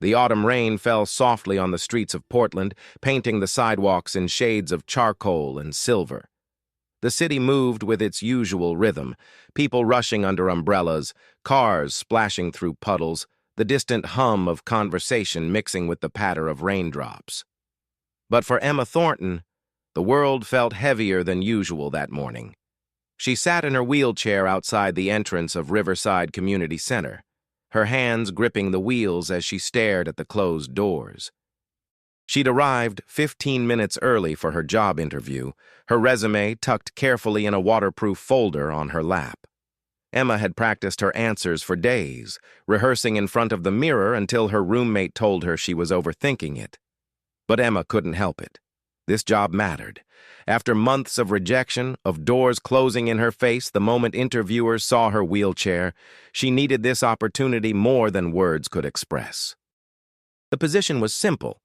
The autumn rain fell softly on the streets of Portland, painting the sidewalks in shades of charcoal and silver. The city moved with its usual rhythm, people rushing under umbrellas, cars splashing through puddles, the distant hum of conversation mixing with the patter of raindrops. But for Emma Thornton, the world felt heavier than usual that morning. She sat in her wheelchair outside the entrance of Riverside Community Center, her hands gripping the wheels as she stared at the closed doors. She'd arrived 15 minutes early for her job interview, her resume tucked carefully in a waterproof folder on her lap. Emma had practiced her answers for days, rehearsing in front of the mirror until her roommate told her she was overthinking it. But Emma couldn't help it. This job mattered. After months of rejection, of doors closing in her face the moment interviewers saw her wheelchair, she needed this opportunity more than words could express. The position was simple: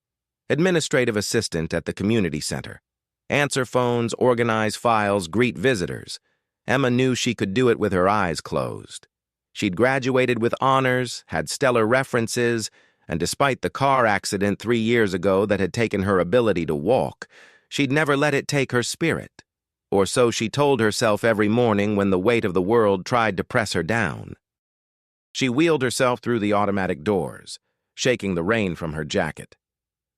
administrative assistant at the community center. Answer phones, organize files, greet visitors. Emma knew she could do it with her eyes closed. She'd graduated with honors, had stellar references, and despite the car accident 3 years ago that had taken her ability to walk, she'd never let it take her spirit. Or so she told herself every morning when the weight of the world tried to press her down. She wheeled herself through the automatic doors, shaking the rain from her jacket.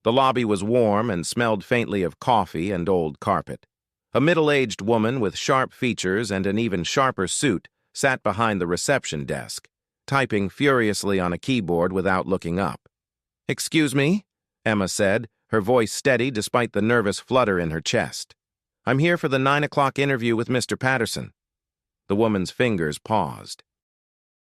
The lobby was warm and smelled faintly of coffee and old carpet. A middle-aged woman with sharp features and an even sharper suit sat behind the reception desk, typing furiously on a keyboard without looking up. "Excuse me," Emma said, her voice steady despite the nervous flutter in her chest. "I'm here for the 9 o'clock interview with Mr. Patterson." The woman's fingers paused.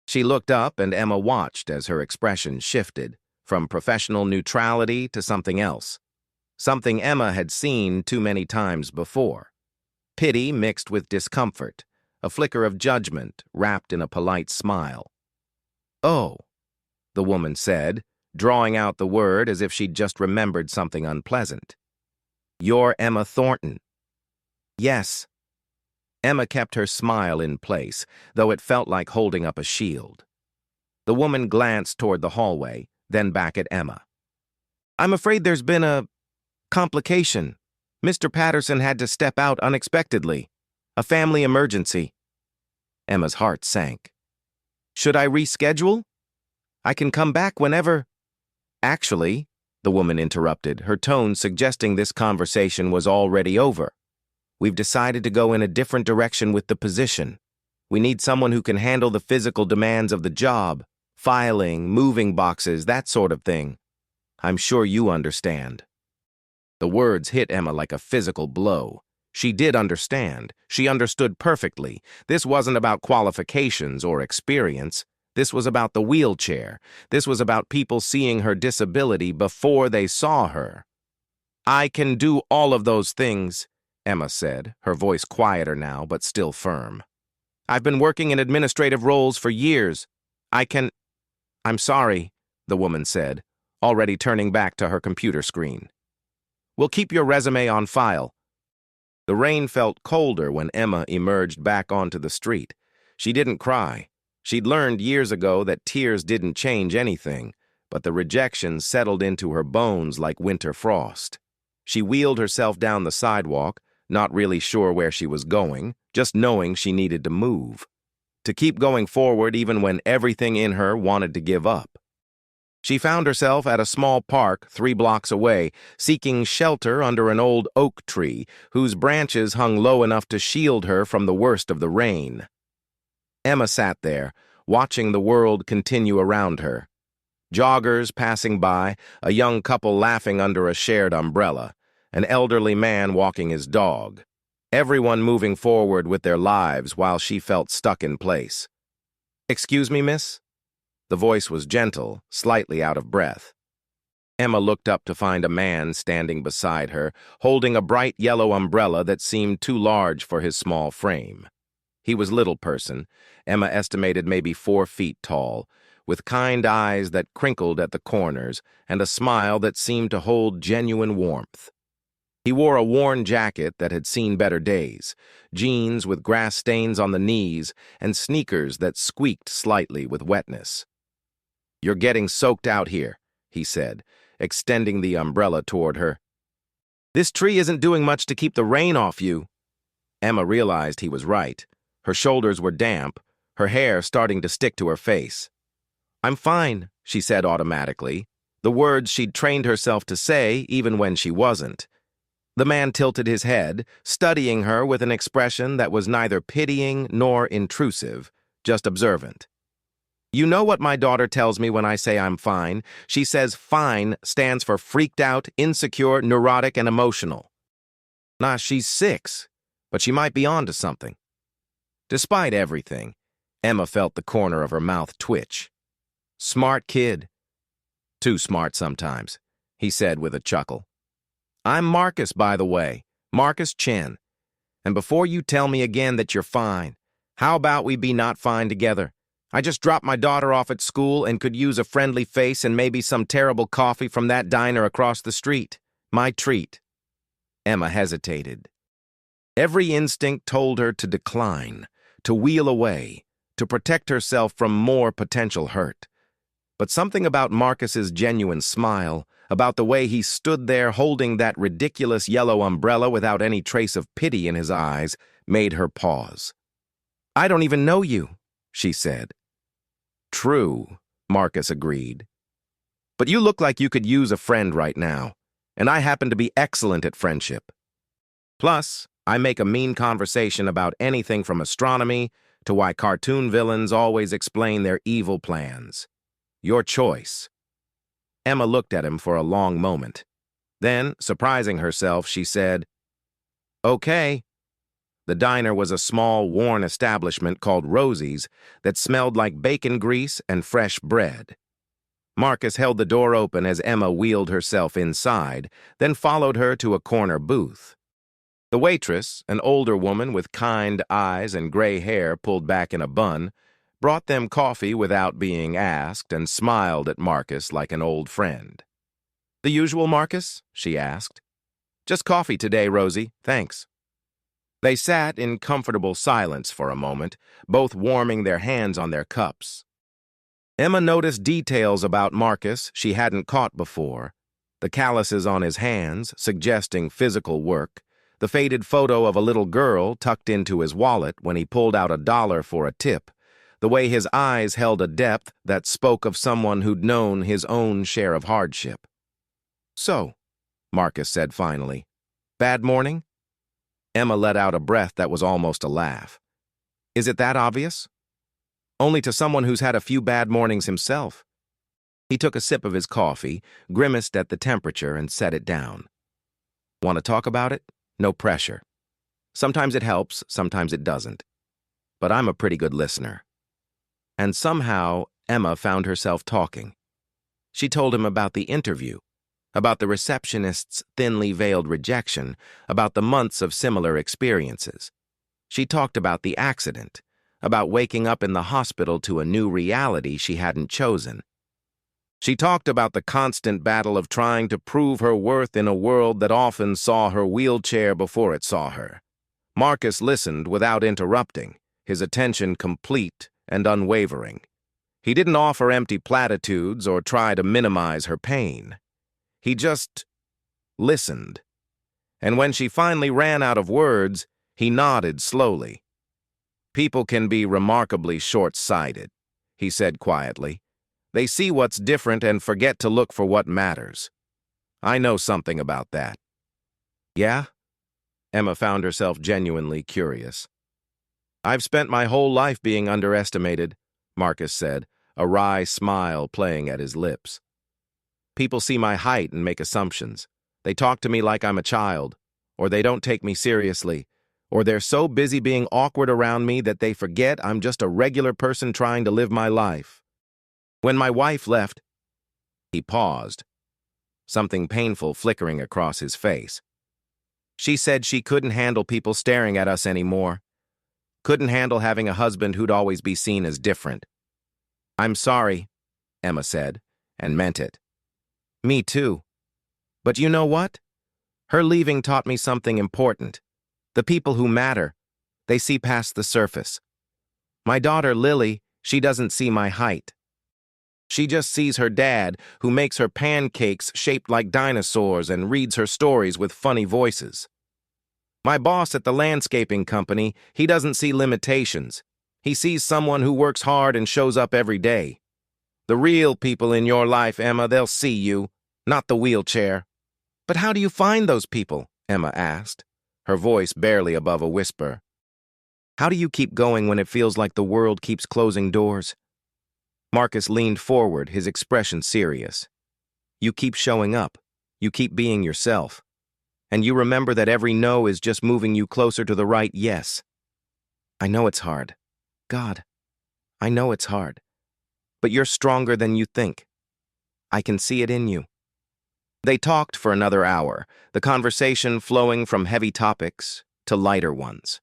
She looked up and Emma watched as her expression shifted, from professional neutrality to something else. Something Emma had seen too many times before. Pity mixed with discomfort, a flicker of judgment wrapped in a polite smile. "Oh," the woman said, drawing out the word as if she'd just remembered something unpleasant. "You're Emma Thornton." "Yes." Emma kept her smile in place, though it felt like holding up a shield. The woman glanced toward the hallway, then back at Emma. "I'm afraid there's been a complication. Mr. Patterson had to step out unexpectedly. A family emergency." Emma's heart sank. "Should I reschedule? I can come back whenever—" "Actually," the woman interrupted, her tone suggesting this conversation was already over. "We've decided to go in a different direction with the position. We need someone who can handle the physical demands of the job, filing, moving boxes, that sort of thing. I'm sure you understand." The words hit Emma like a physical blow. She did understand. She understood perfectly. This wasn't about qualifications or experience. This was about the wheelchair. This was about people seeing her disability before they saw her. "I can do all of those things," Emma said, her voice quieter now but still firm. "I've been working in administrative roles for years. I'm sorry," the woman said, already turning back to her computer screen. "We'll keep your resume on file." The rain felt colder when Emma emerged back onto the street. She didn't cry. She'd learned years ago that tears didn't change anything, but the rejection settled into her bones like winter frost. She wheeled herself down the sidewalk, not really sure where she was going, just knowing she needed to move. To keep going forward even when everything in her wanted to give up. She found herself at a small park 3 blocks away, seeking shelter under an old oak tree whose branches hung low enough to shield her from the worst of the rain. Emma sat there, watching the world continue around her. Joggers passing by, a young couple laughing under a shared umbrella, an elderly man walking his dog. Everyone moving forward with their lives while she felt stuck in place. "Excuse me, miss?" The voice was gentle, slightly out of breath. Emma looked up to find a man standing beside her, holding a bright yellow umbrella that seemed too large for his small frame. He was little person, Emma estimated maybe 4 feet tall, with kind eyes that crinkled at the corners and a smile that seemed to hold genuine warmth. He wore a worn jacket that had seen better days, jeans with grass stains on the knees, and sneakers that squeaked slightly with wetness. "You're getting soaked out here," he said, extending the umbrella toward her. "This tree isn't doing much to keep the rain off you." Emma realized he was right. Her shoulders were damp, her hair starting to stick to her face. "I'm fine," she said automatically, the words she'd trained herself to say even when she wasn't. The man tilted his head, studying her with an expression that was neither pitying nor intrusive, just observant. "You know what my daughter tells me when I say I'm fine? She says fine stands for freaked out, insecure, neurotic, and emotional. Nah, she's 6, but she might be onto something." Despite everything, Emma felt the corner of her mouth twitch. "Smart kid." "Too smart sometimes," he said with a chuckle. "I'm Marcus, by the way, Marcus Chen. And before you tell me again that you're fine, how about we be not fine together? I just dropped my daughter off at school and could use a friendly face and maybe some terrible coffee from that diner across the street. My treat." Emma hesitated. Every instinct told her to decline, to wheel away, to protect herself from more potential hurt. But something about Marcus's genuine smile, about the way he stood there holding that ridiculous yellow umbrella without any trace of pity in his eyes, made her pause. "I don't even know you," she said. "True," Marcus agreed. "But you look like you could use a friend right now, and I happen to be excellent at friendship. Plus, I make a mean conversation about anything from astronomy to why cartoon villains always explain their evil plans. Your choice." Emma looked at him for a long moment. Then, surprising herself, she said, "Okay." The diner was a small, worn establishment called Rosie's that smelled like bacon grease and fresh bread. Marcus held the door open as Emma wheeled herself inside, then followed her to a corner booth. The waitress, an older woman with kind eyes and gray hair pulled back in a bun, brought them coffee without being asked and smiled at Marcus like an old friend. "The usual, Marcus?" she asked. "Just coffee today, Rosie, thanks." They sat in comfortable silence for a moment, both warming their hands on their cups. Emma noticed details about Marcus she hadn't caught before. The calluses on his hands, suggesting physical work, the faded photo of a little girl tucked into his wallet when he pulled out $1 for a tip, the way his eyes held a depth that spoke of someone who'd known his own share of hardship. "So," Marcus said finally, "bad morning?" Emma let out a breath that was almost a laugh. "Is it that obvious?" "Only to someone who's had a few bad mornings himself." He took a sip of his coffee, grimaced at the temperature, and set it down. "Want to talk about it? No pressure. Sometimes it helps, sometimes it doesn't. But I'm a pretty good listener." And somehow, Emma found herself talking. She told him about the interview, about the receptionist's thinly veiled rejection, about the months of similar experiences. She talked about the accident, about waking up in the hospital to a new reality she hadn't chosen. She talked about the constant battle of trying to prove her worth in a world that often saw her wheelchair before it saw her. Marcus listened without interrupting, his attention complete and unwavering. He didn't offer empty platitudes or try to minimize her pain. He just listened. And when she finally ran out of words, he nodded slowly. "People can be remarkably short-sighted," he said quietly. "They see what's different and forget to look for what matters. I know something about that." "Yeah?" Emma found herself genuinely curious. "I've spent my whole life being underestimated," Marcus said, a wry smile playing at his lips. "People see my height and make assumptions. They talk to me like I'm a child, or they don't take me seriously, or they're so busy being awkward around me that they forget I'm just a regular person trying to live my life. When my wife left..." He paused, something painful flickering across his face. "She said she couldn't handle people staring at us anymore. Couldn't handle having a husband who'd always be seen as different." "I'm sorry," Emma said, and meant it. "Me too. But you know what? Her leaving taught me something important. The people who matter, they see past the surface. My daughter, Lily, she doesn't see my height." She just sees her dad, who makes her pancakes shaped like dinosaurs and reads her stories with funny voices. My boss at the landscaping company, he doesn't see limitations. He sees someone who works hard and shows up every day. The real people in your life, Emma, they'll see you, not the wheelchair. But how do you find those people? Emma asked, her voice barely above a whisper. How do you keep going when it feels like the world keeps closing doors? Marcus leaned forward, his expression serious. You keep showing up. You keep being yourself. And you remember that every no is just moving you closer to the right yes. I know it's hard. God, I know it's hard. But you're stronger than you think. I can see it in you. They talked for another hour, the conversation flowing from heavy topics to lighter ones.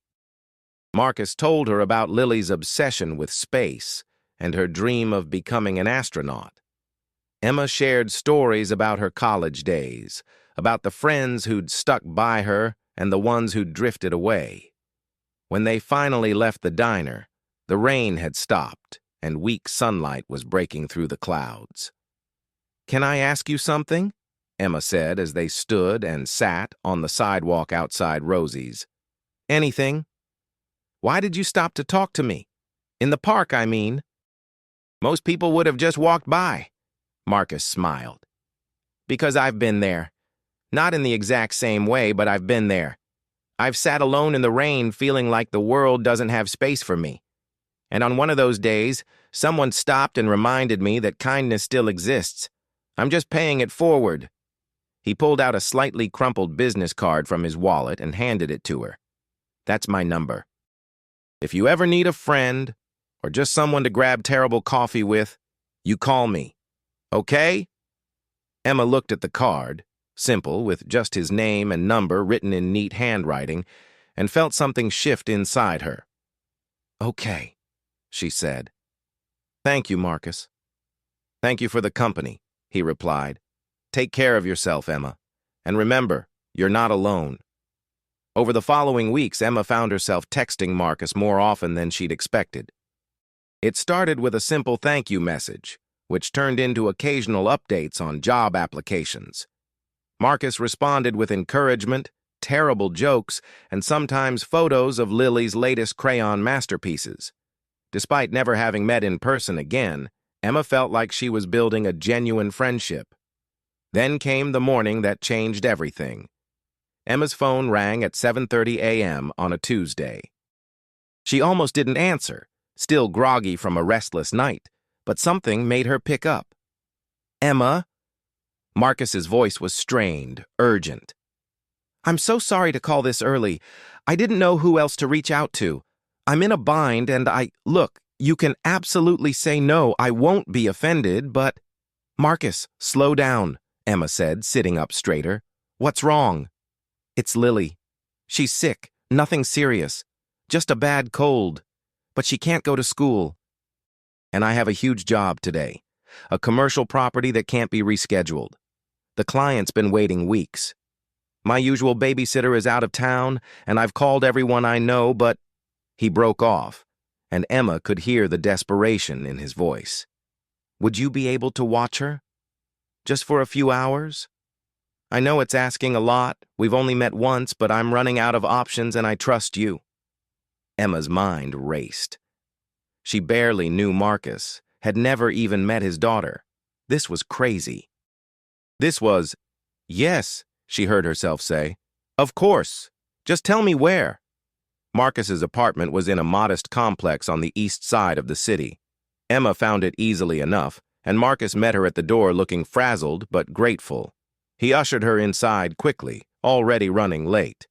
Marcus told her about Lily's obsession with space and her dream of becoming an astronaut. Emma shared stories about her college days, about the friends who'd stuck by her and the ones who'd drifted away. When they finally left the diner, the rain had stopped and weak sunlight was breaking through the clouds. Can I ask you something? Emma said as they stood and sat on the sidewalk outside Rosie's. Anything? Why did you stop to talk to me? In the park, I mean. Most people would have just walked by. Marcus smiled. Because I've been there. Not in the exact same way, but I've been there. I've sat alone in the rain feeling like the world doesn't have space for me. And on one of those days, someone stopped and reminded me that kindness still exists. I'm just paying it forward. He pulled out a slightly crumpled business card from his wallet and handed it to her. That's my number. If you ever need a friend, or just someone to grab terrible coffee with, you call me. Okay? Emma looked at the card, simple, with just his name and number written in neat handwriting, and felt something shift inside her. Okay, she said. Thank you, Marcus. Thank you for the company, he replied. Take care of yourself, Emma. And remember, you're not alone. Over the following weeks, Emma found herself texting Marcus more often than she'd expected. It started with a simple thank you message, which turned into occasional updates on job applications. Marcus responded with encouragement, terrible jokes, and sometimes photos of Lily's latest crayon masterpieces. Despite never having met in person again, Emma felt like she was building a genuine friendship. Then came the morning that changed everything. Emma's phone rang at 7:30 a.m. on a Tuesday. She almost didn't answer, still groggy from a restless night, but something made her pick up. Emma? Marcus's voice was strained, urgent. I'm so sorry to call this early. I didn't know who else to reach out to. I'm in a bind and look, you can absolutely say no, I won't be offended, but... Marcus, slow down, Emma said, sitting up straighter. What's wrong? It's Lily. She's sick, nothing serious, just a bad cold, but she can't go to school. And I have a huge job today, a commercial property that can't be rescheduled. The client's been waiting weeks. My usual babysitter is out of town, and I've called everyone I know, but... He broke off, and Emma could hear the desperation in his voice. Would you be able to watch her? Just for a few hours? I know it's asking a lot. We've only met once, but I'm running out of options and I trust you. Emma's mind raced. She barely knew Marcus, had never even met his daughter. This was crazy. This was, yes, she heard herself say. Of course. Just tell me where. Marcus's apartment was in a modest complex on the east side of the city. Emma found it easily enough, and Marcus met her at the door looking frazzled but grateful. He ushered her inside quickly, already running late.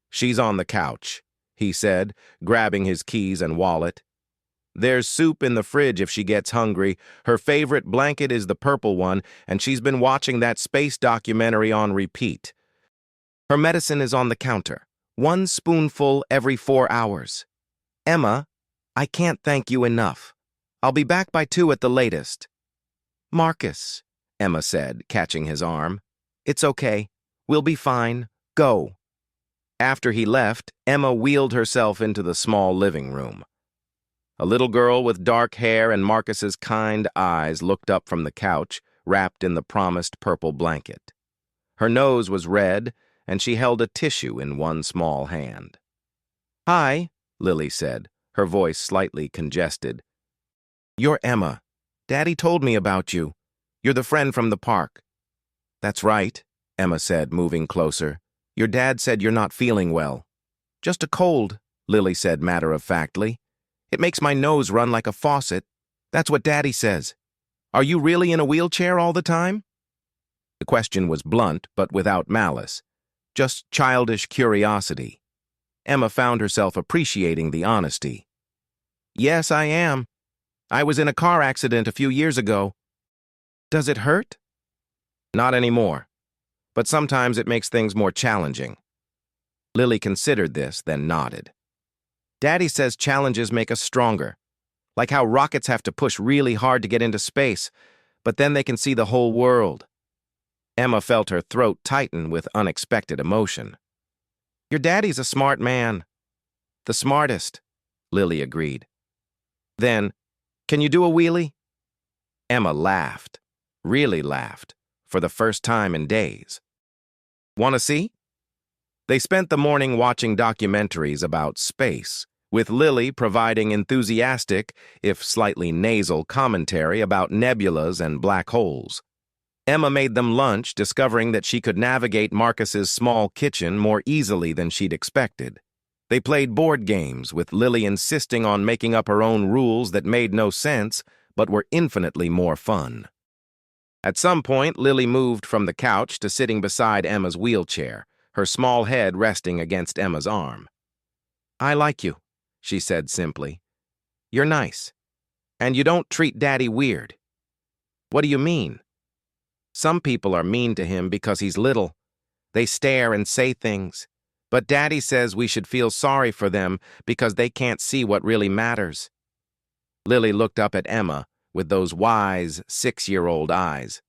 She's on the couch, he said, grabbing his keys and wallet. There's soup in the fridge if she gets hungry. Her favorite blanket is the purple one, and she's been watching that space documentary on repeat. Her medicine is on the counter. 1 spoonful every 4 hours. Emma, I can't thank you enough. I'll be back by 2 at the latest. Marcus, Emma said, catching his arm. It's okay. We'll be fine. Go. After he left, Emma wheeled herself into the small living room. A little girl with dark hair and Marcus's kind eyes looked up from the couch, wrapped in the promised purple blanket. Her nose was red, and she held a tissue in one small hand. "Hi," Lily said, her voice slightly congested. "You're Emma. Daddy told me about you. You're the friend from the park." "That's right," Emma said, moving closer. "Your dad said you're not feeling well." "Just a cold," Lily said matter-of-factly. "It makes my nose run like a faucet. That's what Daddy says. Are you really in a wheelchair all the time?" The question was blunt, but without malice. Just childish curiosity. Emma found herself appreciating the honesty. "Yes, I am. I was in a car accident a few years ago." "Does it hurt?" "Not anymore. But sometimes it makes things more challenging." Lily considered this, then nodded. "Daddy says challenges make us stronger. Like how rockets have to push really hard to get into space, but then they can see the whole world." Emma felt her throat tighten with unexpected emotion. "Your daddy's a smart man." "The smartest," Lily agreed. Then, "Can you do a wheelie?" Emma laughed, really laughed, for the first time in days. "Want to see?" They spent the morning watching documentaries about space, with Lily providing enthusiastic, if slightly nasal, commentary about nebulas and black holes. Emma made them lunch, discovering that she could navigate Marcus's small kitchen more easily than she'd expected. They played board games, with Lily insisting on making up her own rules that made no sense, but were infinitely more fun. At some point, Lily moved from the couch to sitting beside Emma's wheelchair, her small head resting against Emma's arm. "I like you," she said simply. "You're nice. And you don't treat Daddy weird." "What do you mean?" "Some people are mean to him because he's little. They stare and say things. But Daddy says we should feel sorry for them because they can't see what really matters." Lily looked up at Emma with those wise, 6-year-old eyes.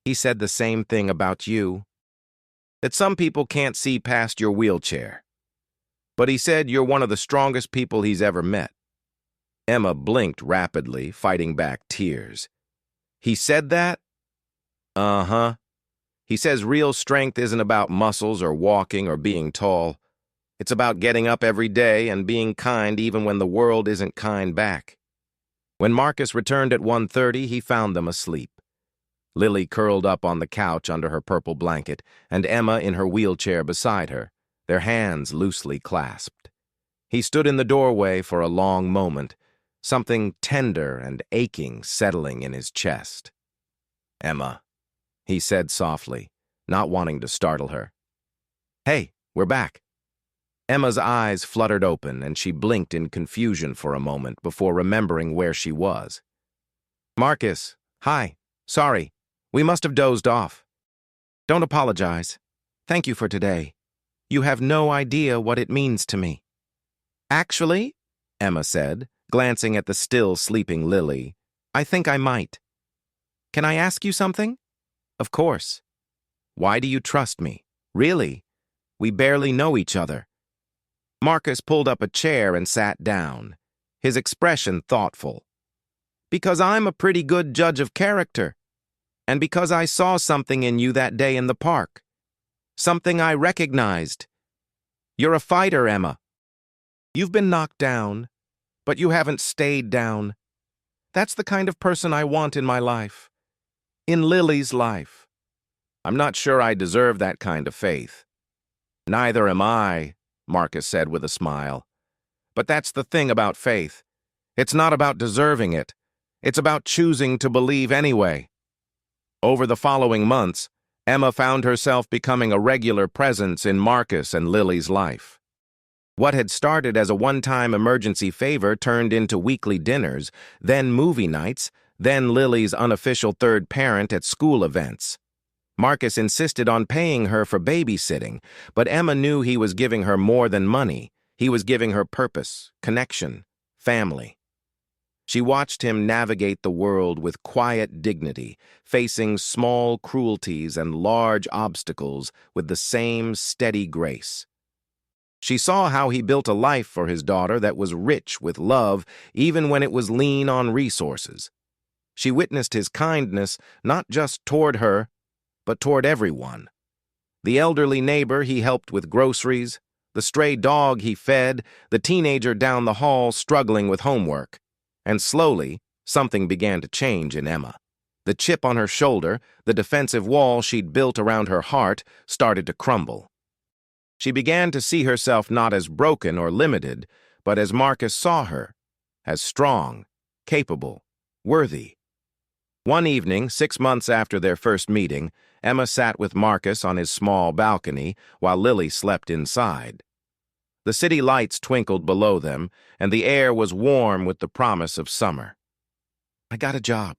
"He said the same thing about you. That some people can't see past your wheelchair. But he said you're one of the strongest people he's ever met." Emma blinked rapidly, fighting back tears. "He said that?" "Uh-huh. He says real strength isn't about muscles or walking or being tall. It's about getting up every day and being kind even when the world isn't kind back." When Marcus returned at 1:30, he found them asleep. Lily curled up on the couch under her purple blanket, and Emma in her wheelchair beside her, their hands loosely clasped. He stood in the doorway for a long moment, something tender and aching settling in his chest. "Emma," he said softly, not wanting to startle her. "Hey, we're back." Emma's eyes fluttered open, and she blinked in confusion for a moment before remembering where she was. "Marcus, hi. Sorry. We must have dozed off." "Don't apologize. Thank you for today. You have no idea what it means to me." "Actually," Emma said, glancing at the still sleeping Lily, "I think I might." "Can I ask you something?" "Of course." "Why do you trust me? Really? We barely know each other." Marcus pulled up a chair and sat down, his expression thoughtful. "Because I'm a pretty good judge of character. And because I saw something in you that day in the park. Something I recognized. You're a fighter, Emma. You've been knocked down, but you haven't stayed down. That's the kind of person I want in my life. In Lily's life." "I'm not sure I deserve that kind of faith." "Neither am I," Marcus said with a smile. "But that's the thing about faith. It's not about deserving it. It's about choosing to believe anyway." Over the following months, Emma found herself becoming a regular presence in Marcus and Lily's life. What had started as a one-time emergency favor turned into weekly dinners, then movie nights, then Lily's unofficial third parent at school events. Marcus insisted on paying her for babysitting, but Emma knew he was giving her more than money. He was giving her purpose, connection, family. She watched him navigate the world with quiet dignity, facing small cruelties and large obstacles with the same steady grace. She saw how he built a life for his daughter that was rich with love, even when it was lean on resources. She witnessed his kindness not just toward her, but toward everyone. The elderly neighbor he helped with groceries, the stray dog he fed, the teenager down the hall struggling with homework. And slowly, something began to change in Emma. The chip on her shoulder, the defensive wall she'd built around her heart, started to crumble. She began to see herself not as broken or limited, but as Marcus saw her, as strong, capable, worthy. One evening, 6 months after their first meeting, Emma sat with Marcus on his small balcony while Lily slept inside. The city lights twinkled below them, and the air was warm with the promise of summer. "I got a job,"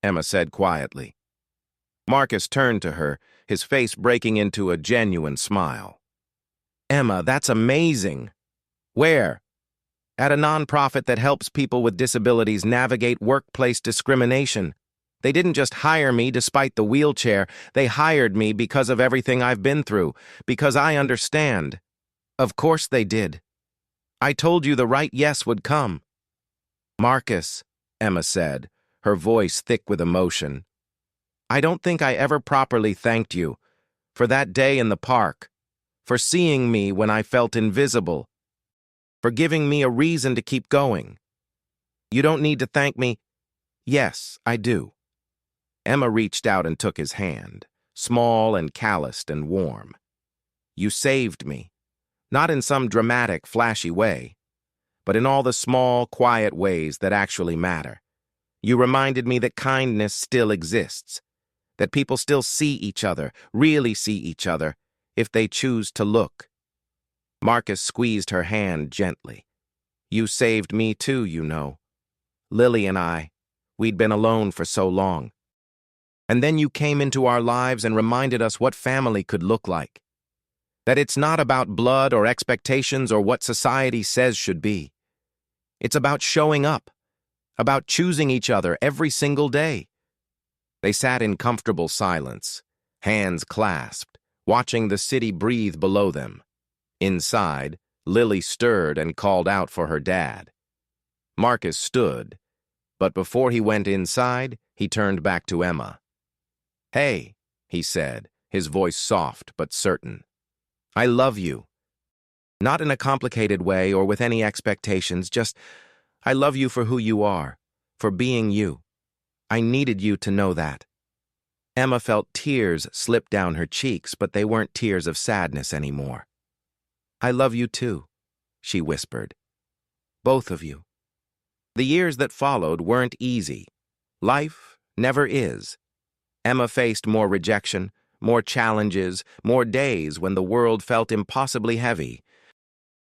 Emma said quietly. Marcus turned to her, his face breaking into a genuine smile. "Emma, that's amazing." "Where?" "At a nonprofit that helps people with disabilities navigate workplace discrimination. They didn't just hire me despite the wheelchair, they hired me because of everything I've been through, because I understand." "Of course they did. I told you the right yes would come." "Marcus," Emma said, her voice thick with emotion, "I don't think I ever properly thanked you for that day in the park, for seeing me when I felt invisible, for giving me a reason to keep going. You don't need to thank me." "Yes, I do." Emma reached out and took his hand, small and calloused and warm. "You saved me, not in some dramatic, flashy way, but in all the small, quiet ways that actually matter. You reminded me that kindness still exists, that people still see each other, really see each other, if they choose to look." Marcus squeezed her hand gently. "You saved me too, you know. Lily and I, we'd been alone for so long. And then you came into our lives and reminded us what family could look like. That it's not about blood or expectations or what society says should be. It's about showing up, about choosing each other every single day." They sat in comfortable silence, hands clasped, watching the city breathe below them. Inside, Lily stirred and called out for her dad. Marcus stood, but before he went inside, he turned back to Emma. "Hey," he said, his voice soft but certain. "I love you. Not in a complicated way or with any expectations, just I love you for who you are, for being you. I needed you to know that." Emma felt tears slip down her cheeks, but they weren't tears of sadness anymore. "I love you too," she whispered. "Both of you." The years that followed weren't easy. Life never is. Emma faced more rejection, more challenges, more days when the world felt impossibly heavy.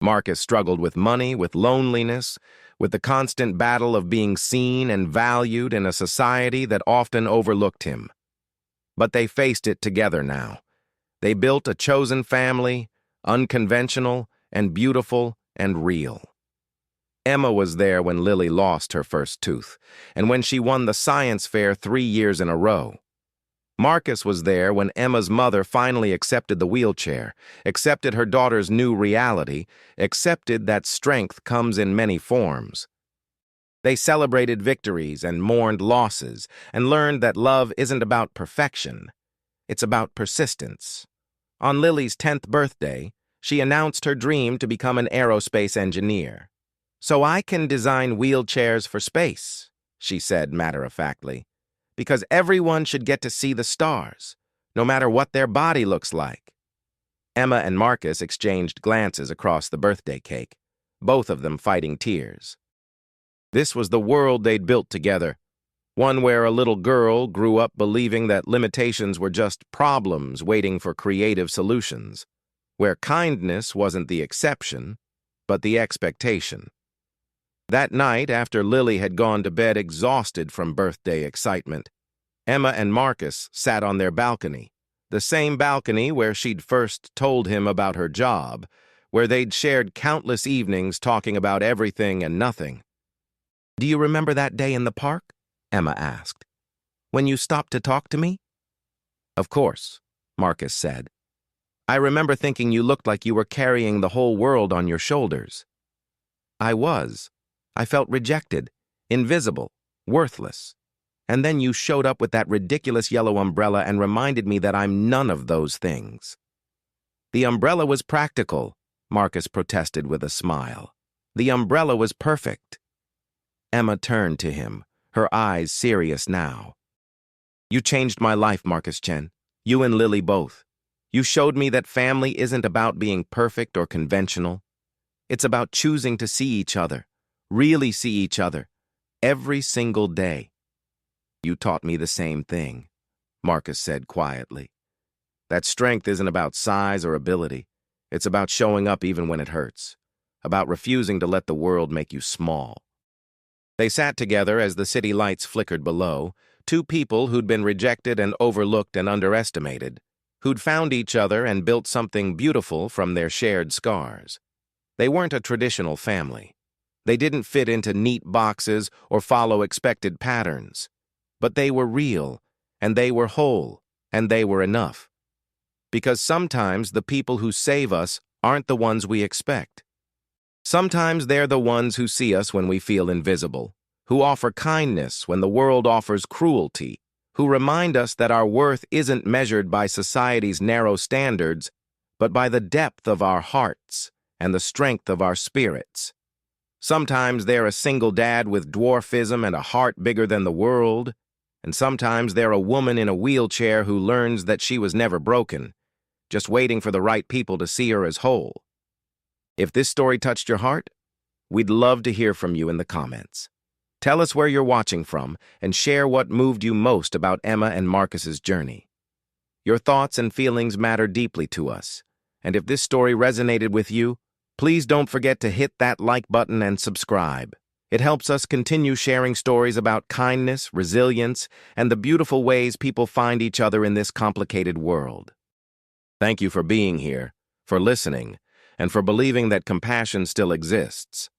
Marcus struggled with money, with loneliness, with the constant battle of being seen and valued in a society that often overlooked him. But they faced it together now. They built a chosen family, unconventional and beautiful and real. Emma was there when Lily lost her first tooth, and when she won the science fair 3 years in a row. Marcus was there when Emma's mother finally accepted the wheelchair, accepted her daughter's new reality, accepted that strength comes in many forms. They celebrated victories and mourned losses, and learned that love isn't about perfection. It's about persistence. On Lily's 10th birthday, she announced her dream to become an aerospace engineer. "So I can design wheelchairs for space," she said matter-of-factly, "because everyone should get to see the stars, no matter what their body looks like." Emma and Marcus exchanged glances across the birthday cake, both of them fighting tears. This was the world they'd built together, one where a little girl grew up believing that limitations were just problems waiting for creative solutions, where kindness wasn't the exception, but the expectation. That night, after Lily had gone to bed exhausted from birthday excitement, Emma and Marcus sat on their balcony, the same balcony where she'd first told him about her job, where they'd shared countless evenings talking about everything and nothing. "Do you remember that day in the park?" Emma asked. "When you stopped to talk to me?" "Of course," Marcus said. I remember thinking you looked like you were carrying the whole world on your shoulders. I was. I felt rejected, invisible, worthless. And then you showed up with that ridiculous yellow umbrella and reminded me that I'm none of those things. The umbrella was practical, Marcus protested with a smile. The umbrella was perfect. Emma turned to him, her eyes serious now. You changed my life, Marcus Chen. You and Lily both. You showed me that family isn't about being perfect or conventional. It's about choosing to see each other, really see each other, every single day. You taught me the same thing, Marcus said quietly. That strength isn't about size or ability. It's about showing up even when it hurts, about refusing to let the world make you small. They sat together as the city lights flickered below, two people who'd been rejected and overlooked and underestimated, who'd found each other and built something beautiful from their shared scars. They weren't a traditional family. They didn't fit into neat boxes or follow expected patterns. But they were real, and they were whole, and they were enough. Because sometimes the people who save us aren't the ones we expect. Sometimes they're the ones who see us when we feel invisible, who offer kindness when the world offers cruelty, who remind us that our worth isn't measured by society's narrow standards, but by the depth of our hearts and the strength of our spirits. Sometimes they're a single dad with dwarfism and a heart bigger than the world, and sometimes they're a woman in a wheelchair who learns that she was never broken, just waiting for the right people to see her as whole. If this story touched your heart, we'd love to hear from you in the comments. Tell us where you're watching from and share what moved you most about Emma and Marcus's journey. Your thoughts and feelings matter deeply to us, and if this story resonated with you, please don't forget to hit that like button and subscribe. It helps us continue sharing stories about kindness, resilience, and the beautiful ways people find each other in this complicated world. Thank you for being here, for listening, and for believing that compassion still exists.